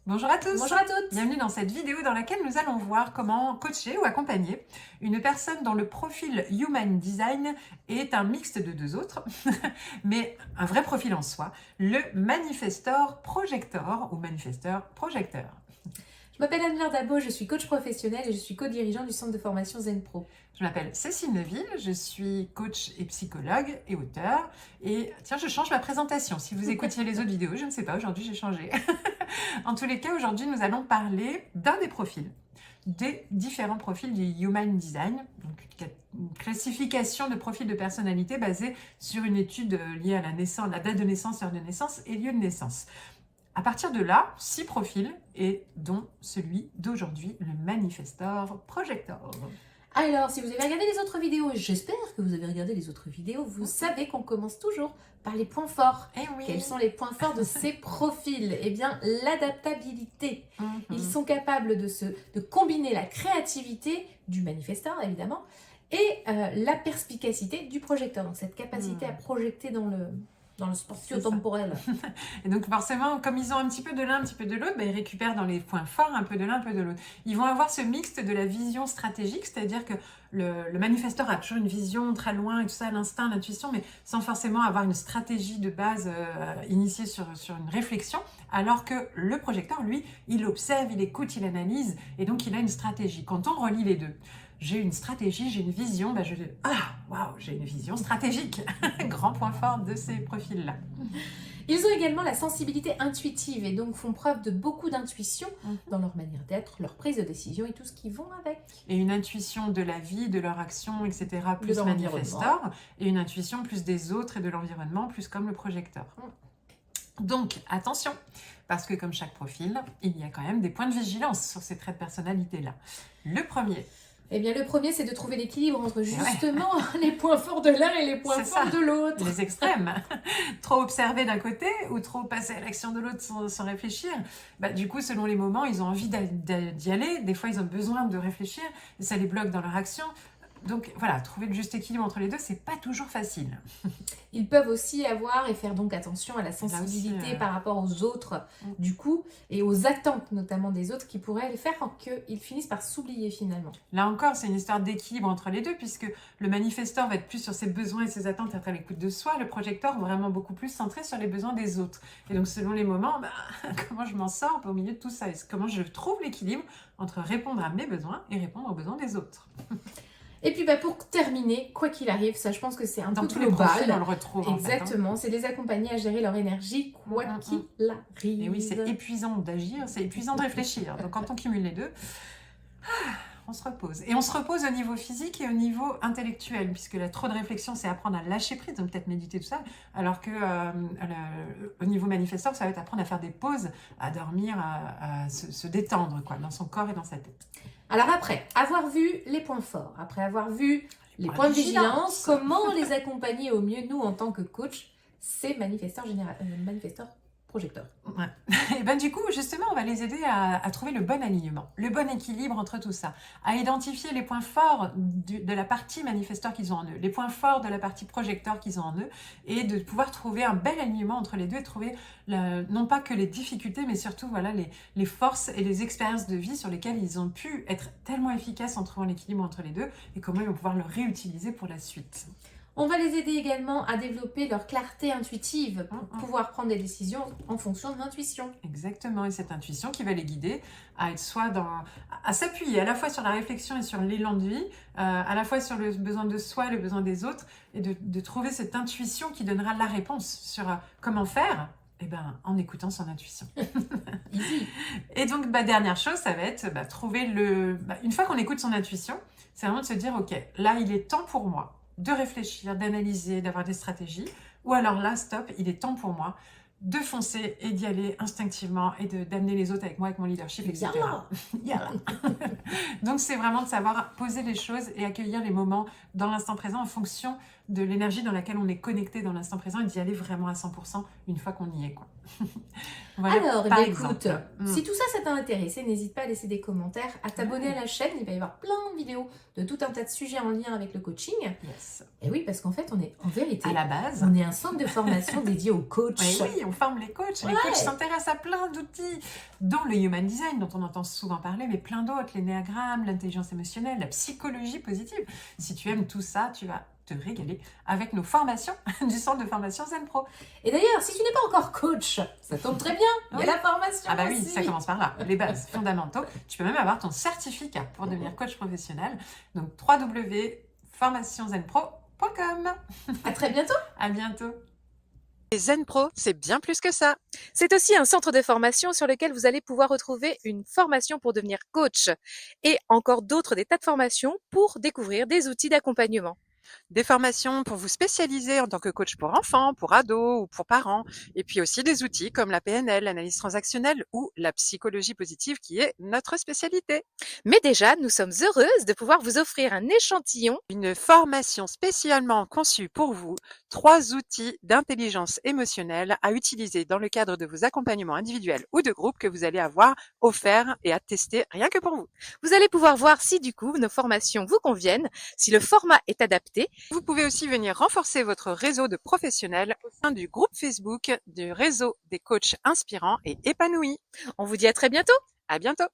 Bonjour à tous, Bonjour à toutes. bienvenue dans cette vidéo dans laquelle nous allons voir comment coacher ou accompagner une personne dont le profil Human Design est un mixte de deux autres, mais un vrai profil en soi, le manifestor projector ou manifesteur projecteur. Je m'appelle Anne-Laure Dabo, je suis coach professionnel et je suis co-dirigeant du centre de formation Zen Pro. Je m'appelle Cécile Neuville, je suis coach et psychologue et auteur. Et tiens, je change ma présentation. Si vous écoutiez les autres vidéos, je ne sais pas, aujourd'hui j'ai changé. En tous les cas, aujourd'hui nous allons parler d'un des profils, des différents profils du Human Design, donc une classification de profils de personnalité basée sur une étude liée à la naissance, la date de naissance, heure de naissance et lieu de naissance. À partir de là, 6 profils, et dont celui d'aujourd'hui, le manifestor projector. Alors, si vous avez regardé les autres vidéos, et j'espère que vous avez regardé les autres vidéos, vous savez qu'on commence toujours par les points forts. Eh oui. Quels sont les points forts de ces profils? Eh bien, l'adaptabilité. Ils sont capables de combiner la créativité du manifesteur, évidemment, et la perspicacité du projecteur. Donc, cette capacité à projeter dans le spatio-temporel. Et donc forcément, comme ils ont un petit peu de l'un, un petit peu de l'autre, ils récupèrent dans les points forts un peu de l'un, un peu de l'autre. Ils vont avoir ce mixte de la vision stratégique, c'est-à-dire que le manifesteur a toujours une vision très loin et tout ça, l'instinct, l'intuition, mais sans forcément avoir une stratégie de base initiée sur une réflexion, alors que le projecteur, lui, il observe, il écoute, il analyse, et donc il a une stratégie. Quand on relie les deux, j'ai une stratégie, j'ai une vision, j'ai une vision stratégique. Grand point fort de ces profils-là. Ils ont également la sensibilité intuitive et donc font preuve de beaucoup d'intuition dans leur manière d'être, leur prise de décision et tout ce qui vont avec. Et une intuition de la vie, de leur action, etc. plus leur manifestor, et une intuition plus des autres et de l'environnement, plus comme le projecteur. Donc, attention, parce que comme chaque profil, il y a quand même des points de vigilance sur ces traits de personnalité-là. Le premier. Eh bien, le premier, c'est de trouver l'équilibre entre justement les points forts de l'un et les points forts de l'autre. Les extrêmes. Trop observer d'un côté ou trop passer à l'action de l'autre sans réfléchir. Du coup, selon les moments, ils ont envie d'y aller. Des fois, ils ont besoin de réfléchir. Et ça les bloque dans leur action. Donc voilà, trouver le juste équilibre entre les deux, c'est pas toujours facile. Ils peuvent aussi avoir et faire donc attention à la sensibilité par rapport aux autres, du coup, et aux attentes notamment des autres qui pourraient les faire qu'ils finissent par s'oublier finalement. Là encore, c'est une histoire d'équilibre entre les deux, puisque le manifesteur va être plus sur ses besoins et ses attentes, être à l'écoute de soi, le projecteur vraiment beaucoup plus centré sur les besoins des autres. Et donc selon les moments, comment je m'en sors au milieu de tout ça? Comment je trouve l'équilibre entre répondre à mes besoins et répondre aux besoins des autres? Et puis pour terminer, quoi qu'il arrive, ça je pense que c'est un peu global. Dans tous les profils, on le retrouve. Exactement, c'est les accompagner à gérer leur énergie, quoi qu'il arrive. Et oui, c'est épuisant d'agir, c'est épuisant de réfléchir. Donc quand on cumule les deux, on se repose. Et on se repose au niveau physique et au niveau intellectuel, puisque là, trop de réflexion, c'est apprendre à lâcher prise, donc peut-être méditer tout ça, alors que au niveau manifesteur, ça va être apprendre à faire des pauses, à dormir, à se détendre dans son corps et dans sa tête. Alors après avoir vu les points forts, après avoir vu les points de vigilance, comment les accompagner au mieux, nous, en tant que coach, c'est manifesteur projecteur. Ouais. Et du coup, justement, on va les aider à trouver le bon alignement, le bon équilibre entre tout ça, à identifier les points forts de la partie manifesteur qu'ils ont en eux, les points forts de la partie projecteur qu'ils ont en eux, et de pouvoir trouver un bel alignement entre les deux et trouver non pas que les difficultés, mais surtout les forces et les expériences de vie sur lesquelles ils ont pu être tellement efficaces en trouvant l'équilibre entre les deux, et comment ils vont pouvoir le réutiliser pour la suite. On va les aider également à développer leur clarté intuitive pour pouvoir prendre des décisions en fonction de l'intuition. Exactement, et cette intuition qui va les guider à être à s'appuyer à la fois sur la réflexion et sur l'élan de vie, à la fois sur le besoin de soi et le besoin des autres, et de trouver cette intuition qui donnera la réponse sur comment faire. En écoutant son intuition. Et donc, dernière chose, ça va être trouver une fois qu'on écoute son intuition, c'est vraiment de se dire, ok, là, il est temps pour moi de réfléchir, d'analyser, d'avoir des stratégies, ou alors là, stop, il est temps pour moi de foncer et d'y aller instinctivement et d'amener les autres avec moi, avec mon leadership, etc. Yalla. Donc, c'est vraiment de savoir poser les choses et accueillir les moments dans l'instant présent en fonction de l'énergie dans laquelle on est connecté dans l'instant présent et d'y aller vraiment à 100% une fois qu'on y est, quoi. Voilà, Alors, eh par bien, exemple. écoute, si tout ça, ça t'a intéressé, n'hésite pas à laisser des commentaires, à t'abonner à la chaîne. Il va y avoir plein de vidéos de tout un tas de sujets en lien avec le coaching. Yes. Et oui, parce qu'en fait, on est en vérité, À la base, on est un centre de formation dédié aux coachs. oui, on forme les coachs. Les coachs s'intéressent à plein d'outils, dont le human design, dont on entend souvent parler, mais plein d'autres, l'énéagramme, l'intelligence émotionnelle, la psychologie positive. Si tu aimes tout ça, tu vas te régaler avec nos formations du centre de formation Zen Pro. Et d'ailleurs, si tu n'es pas encore coach, ça tombe très bien, il y a la formation Ah bah oui, aussi. ça commence par là, les bases fondamentaux. Tu peux même avoir ton certificat pour devenir coach professionnel. Donc www.formationzenpro.com. À très bientôt. À bientôt. Et Zen Pro, c'est bien plus que ça. C'est aussi un centre de formation sur lequel vous allez pouvoir retrouver une formation pour devenir coach et encore d'autres des tas de formations pour découvrir des outils d'accompagnement. Des formations pour vous spécialiser en tant que coach pour enfants, pour ados ou pour parents. Et puis aussi des outils comme la PNL, l'analyse transactionnelle ou la psychologie positive qui est notre spécialité. Mais déjà, nous sommes heureuses de pouvoir vous offrir un échantillon. Une formation spécialement conçue pour vous, 3 outils d'intelligence émotionnelle à utiliser dans le cadre de vos accompagnements individuels ou de groupe que vous allez avoir offerts et à tester rien que pour vous. Vous allez pouvoir voir si du coup nos formations vous conviennent, si le format est adapté. Vous pouvez aussi venir renforcer votre réseau de professionnels au sein du groupe Facebook du réseau des coachs inspirants et épanouis. On vous dit à très bientôt. À bientôt!